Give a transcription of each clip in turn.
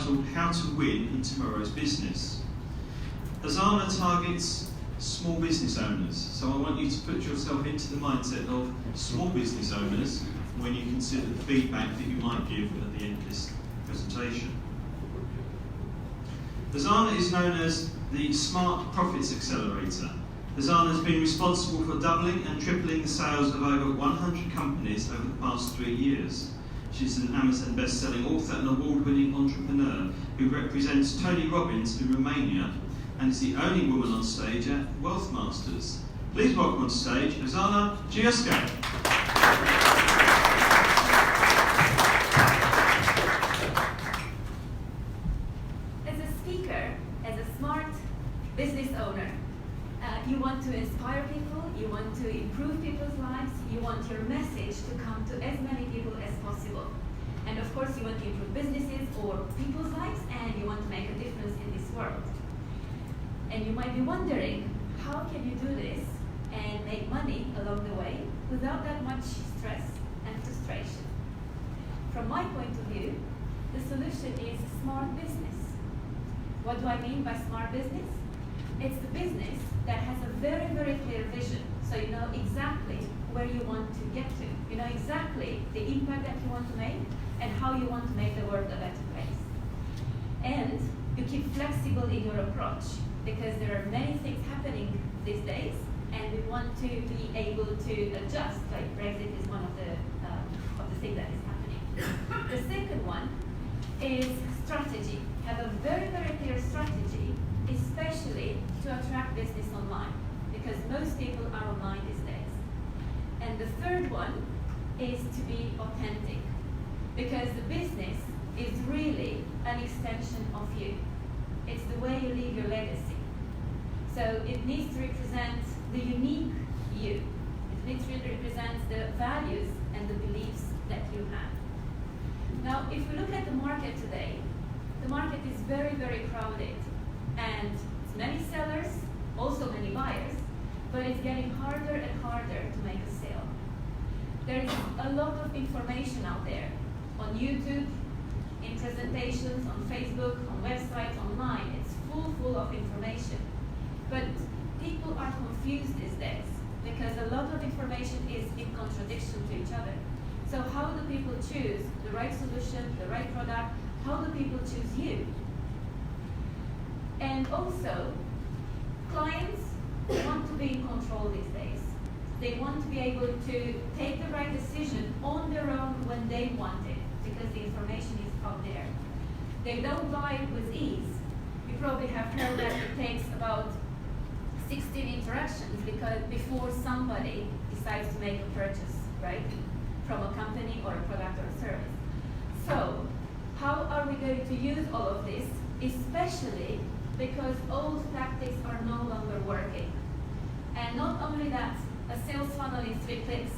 entitled How to Win in Tomorrow's Business. Ozana targets small business owners, so I want you to put yourself into the mindset of small business owners when you consider the feedback that you might give at the end of this presentation. Ozana is known as the Smart Profits Accelerator. Ozana has been responsible for doubling and tripling the sales of over 100 companies over the past 3 years. She's an Amazon best-selling author and award-winning entrepreneur who represents Tony Robbins in Romania and is the only woman on stage at Wealth Masters. Please welcome on stage Ozana Giuska. Business owner. You want to inspire people, you want to improve people's lives, you want your message to come to as many people as possible. And of course you want to improve businesses or people's lives, and you want to make a difference in this world. And you might be wondering, how can you do this and make money along the way without that much stress and frustration? From my point of view, the solution is smart business. What do I mean by smart business? It's the business that has a very, very clear vision. So you know exactly where you want to get to. You know exactly the impact that you want to make and how you want to make the world a better place. And you keep flexible in your approach because there are many things happening these days and we want to be able to adjust, like Brexit is one of the things that is happening. The second one is strategy. Have a very, very clear strategy, especially to attract business online, because most people are online these days. And the third one is to be authentic, because the business is really an extension of you. It's the way you leave your legacy. So it needs to represent the unique you. It needs to represent the values and the beliefs that you have. Now, if we look at the market today, the market is very, very crowded, and it's many sellers, also many buyers, but it's getting harder and harder to make a sale. There is a lot of information out there on YouTube, in presentations, on Facebook, on websites, online. It's full of information. But people are confused these days because a lot of information is in contradiction to each other. So how do people choose the right solution, the right product? How do people choose you? And also, clients want to be in control these days. They want to be able to take the right decision on their own when they want it, because the information is out there. They don't buy it with ease. You probably have heard that it takes about 16 interactions before somebody decides to make a purchase, right? From a company or a product or a service. So, how are we going to use all of this, especially because old tactics are no longer working? And not only that, a sales funnel in 3 clicks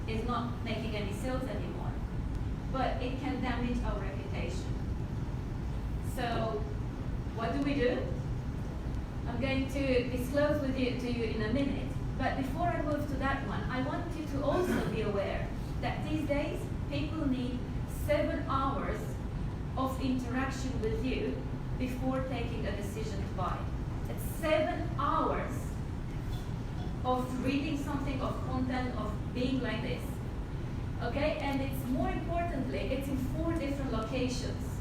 is not making any sales anymore, but it can damage our reputation. So, what do? I'm going to disclose to you in a minute, but before I move to that one, I want you to also be aware that these days, people need 7 hours of interaction with you before taking a decision to buy. It's 7 hours of reading something, of content, of being like this. Okay, and it's more importantly, it's in 4 different locations.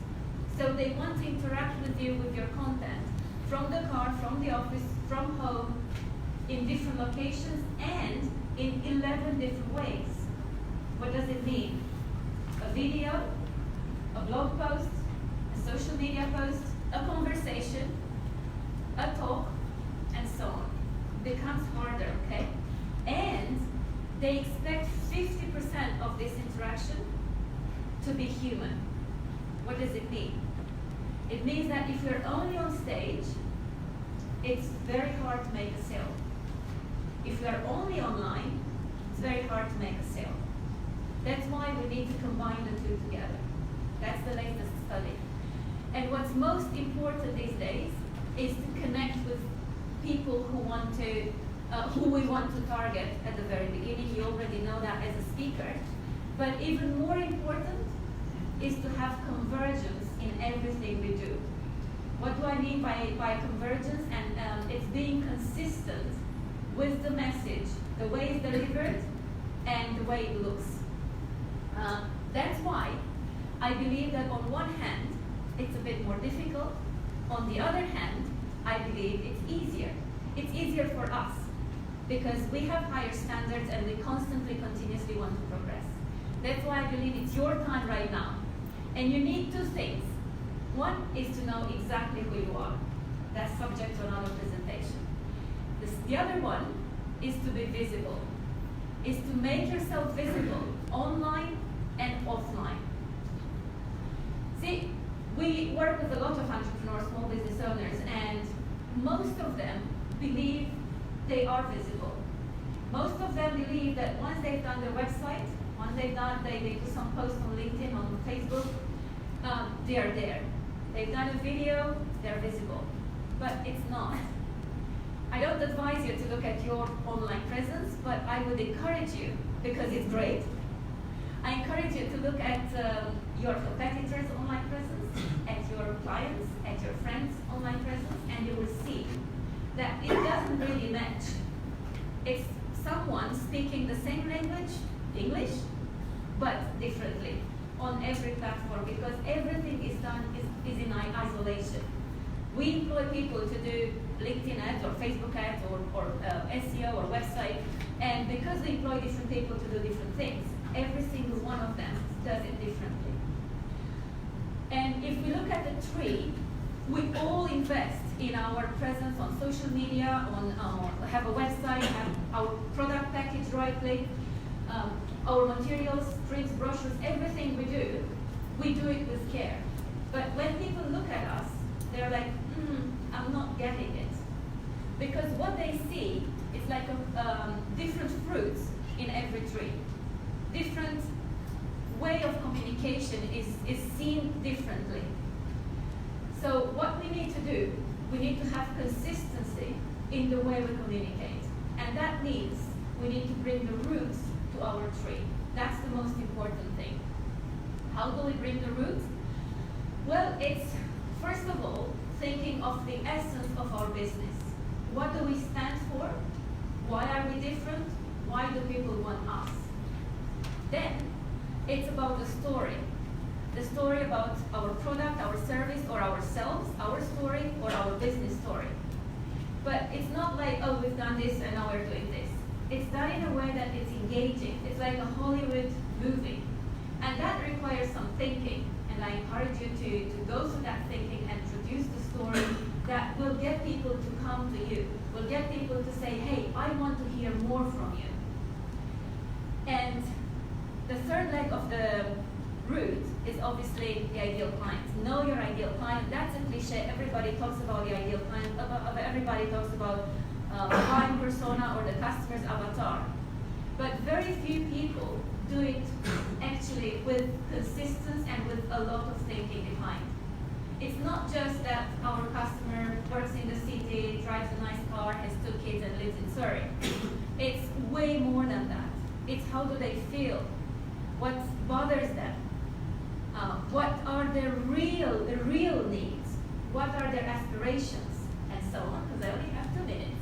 So they want to interact with you with your content from the car, from the office, from home, in different locations and in 11 different ways. What does it mean? A video, a blog post, a social media post, a conversation, a talk, and so on. It becomes harder, okay? And they expect 50% of this interaction to be human. What does it mean? It means that if you're only on stage, it's very hard to make a sale. If you are only online, it's very hard to make a sale. That's why we need to combine the 2 together. That's the latest study. And what's most important these days is to connect with people who we want to target at the very beginning. You already know that as a speaker. But even more important is to have convergence in everything we do. I mean by convergence, and it's being consistent with the message, the way it's delivered, and the way it looks. That's why I believe that on one hand, it's a bit more difficult. On the other hand, I believe it's easier. It's easier for us because we have higher standards and we constantly, continuously want to progress. That's why I believe it's your time right now. And you need two things. One is to know exactly who you are. That's subject to another presentation. The other one is to be visible, is to make yourself visible online and offline. See, we work with a lot of entrepreneurs, small business owners, and most of them believe they are visible. Most of them believe that once they've done their website, once they do some posts on LinkedIn, on Facebook, they are there. They've done a video, they're visible. But it's not. I don't advise you to look at your online presence, but I would encourage you, because it's great, I encourage you to look at your competitors' online presence, at your clients, at your friends' online presence, and you will see that it doesn't really match. It's someone speaking the same language, English, but differently on every platform, because everything is done is in isolation. We employ people to do LinkedIn ads or Facebook ads or SEO or website, and because we employ different people to do different things, every single one of them does it differently. And if we look at the tree, we all invest in our presence on social media, have a website, have our product package rightly, our materials, prints, brochures, everything we do it with care. But when people look at us, they're like, I'm not getting it. Because what they see is like different fruits in every tree. Different way of communication is seen differently. So what we need to do, we need to have consistency in the way we communicate. And that means we need to bring the roots to our tree. That's the most important thing. How do we bring the roots? Well, it's first of all thinking of the essence of our business. What do we stand for? Why are we different? Why do people want us? Then it's about the story. The story about our product, our service, or ourselves, our story, or our business story. But it's not like, oh, we've done this and now we're doing this. It's done in a way that it's engaging. It's like a Hollywood movie. And that requires some thinking. And I encourage you to go through that thinking and produce the story that will get people to come to you, will get people to say, hey, I want to hear more from you. And the third leg of the route is obviously the ideal client. Know your ideal client. That's a cliche. Everybody talks about the ideal client. Everybody talks about client persona or the customer's avatar. But very few people do it actually with consistency and with a lot of thinking behind. It's not just that our customer works in the city, drives a nice car, has 2 kids, and lives in Surrey. It's way more than that. It's how do they feel? What bothers them? What are their real needs? What are their aspirations? And so on, because I only have 2 minutes.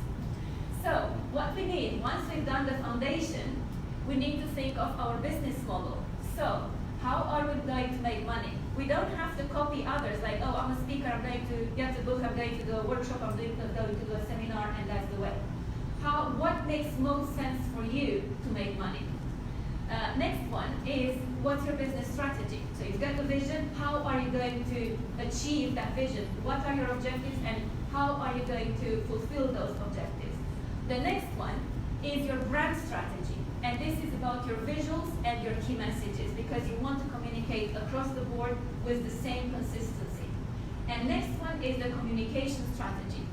So what we need, once we've done the foundation, we need to think of our business model. So how are we going to make money? We don't have to copy others, like, oh, I'm a speaker, I'm going to get a book, I'm going to do a workshop, I'm going to do a seminar, and that's the way. What makes most sense for you to make money? Next one is, what's your business strategy? So you've got the vision, how are you going to achieve that vision? What are your objectives, and how are you going to fulfill those objectives? The next one is your brand strategy. And this is about your visuals and your key messages, because you want to communicate across the board with the same consistency. And next one is the communication strategy.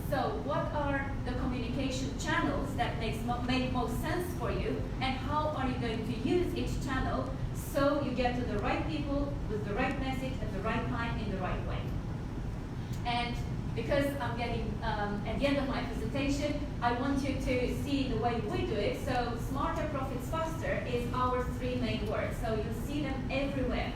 So what are the communication channels that make most sense for you, and how are you going to use each channel so you get to the right people with the right message at the right time in the right way? And because I'm getting at the end of my presentation, I want you to see the way we do it. So smarter, profits faster is our 3 main words. So you'll see them everywhere.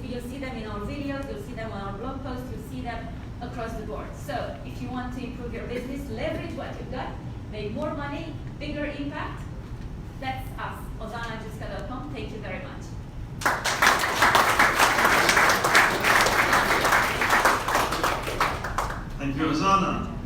You'll see them in our videos, you'll see them on our blog posts, you'll see them across the board. So if you want to improve your business, leverage what you've got, make more money, bigger impact. That's us, ozanajuska.com. Thank you very much. Thank you, Ozana.